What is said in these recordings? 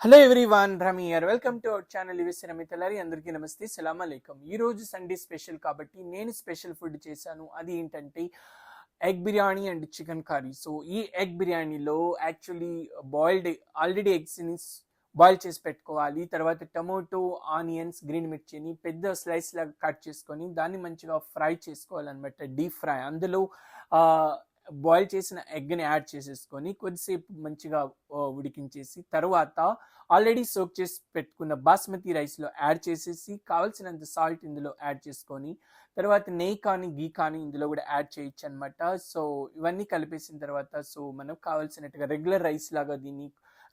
Hello everyone, Rami here. Welcome to our channel లివిస్ రమితలరి. అందరికీ నమస్తే, సలాం అలైకుం. ఈ రోజు సండే స్పెషల్ కాబట్టి నేను స్పెషల్ ఫుడ్ చేశాను. అది ఏంటంటే egg biryani and chicken curry. So ఈ ఎగ్ బిర్యానీలో యాక్చువల్లీ బాయిల్డ్ ఆల్రెడీ ఎగ్స్ని బాయిల్ చేసి పెట్టుకోవాలి. తర్వాత టమోటో, ఆనియన్స్, గ్రీన్ మిర్చిని పెద్ద స్లైస్ లాగా కట్ చేసుకొని దాన్ని మంచిగా ఫ్రై చేసుకోవాలన్నమాట, డీప్ ఫ్రై. అందులో బాయిల్ చేసిన ఎగ్ని యాడ్ చేసేసుకొని కొద్దిసేపు మంచిగా ఉడికించేసి తర్వాత ఆల్రెడీ సోక్ చేసి పెట్టుకున్న బాస్మతి రైస్లో యాడ్ చేసేసి కావాల్సినంత సాల్ట్ ఇందులో యాడ్ చేసుకొని తర్వాత నెయ్యి కానీ గీ కానీ ఇందులో కూడా యాడ్ చేయొచ్చు అనమాట. సో ఇవన్నీ కలిపేసిన తర్వాత సో మనకు కావాల్సినట్టుగా రెగ్యులర్ రైస్ లాగా దీన్ని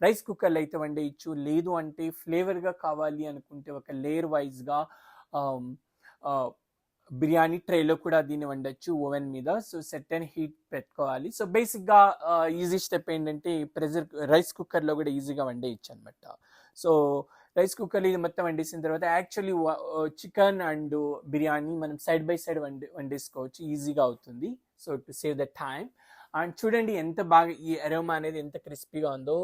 రైస్ కుక్కర్లో అయితే వండేయచ్చు. లేదు అంటే ఫ్లేవర్గా కావాలి అనుకుంటే ఒక లేయర్ వైజ్గా బిర్యానీ ట్రేలో కూడా దీన్ని వండొచ్చు ఓవెన్ మీద. సో సెట్ అండ్ హీట్ పెట్టుకోవాలి. సో బేసిక్గా ఈజీ స్టెప్ ఏంటంటే రైస్ కుక్కర్లో కూడా ఈజీగా వండేయచ్చు అనమాట. సో రైస్ కుక్కర్లో ఇది మొత్తం వండేసిన తర్వాత యాక్చువల్లీ చికెన్ అండ్ బిర్యానీ మనం సైడ్ బై సైడ్ వండేసుకోవచ్చు, ఈజీగా అవుతుంది. So to save the time. And చూడండి ఎంత బాగా ఈ అరోమా అనేది ఎంత క్రిస్పీగా ఉందో,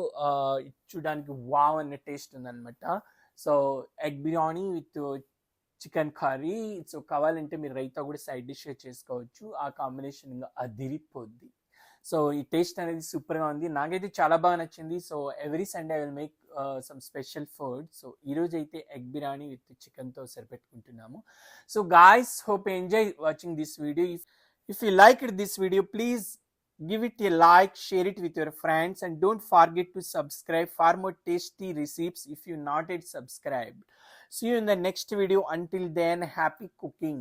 చూడడానికి వావ్ అనే టేస్ట్ ఉందన్నమాట. So egg biryani with chicken curry. So కావాలంటే మీరు రైతా కూడా సైడ్ డిష్గా చేసుకోవచ్చు. ఆ కాంబినేషన్ ఇంకా అదిరిపోద్ది. సో ఈ టేస్ట్ అనేది సూపర్గా ఉంది, నాకైతే చాలా బాగా నచ్చింది. So every Sunday I will make some special food. So ఈరోజు అయితే ఎగ్ బిర్యానీ విత్ చికెన్తో సరిపెట్టుకుంటున్నాము. So guys, hope enjoy watching this video. If you liked this video, please give it a like, share it with your friends, and don't forget to subscribe for more tasty recipes if you not yet subscribed. See you in the next video. Until then, happy cooking.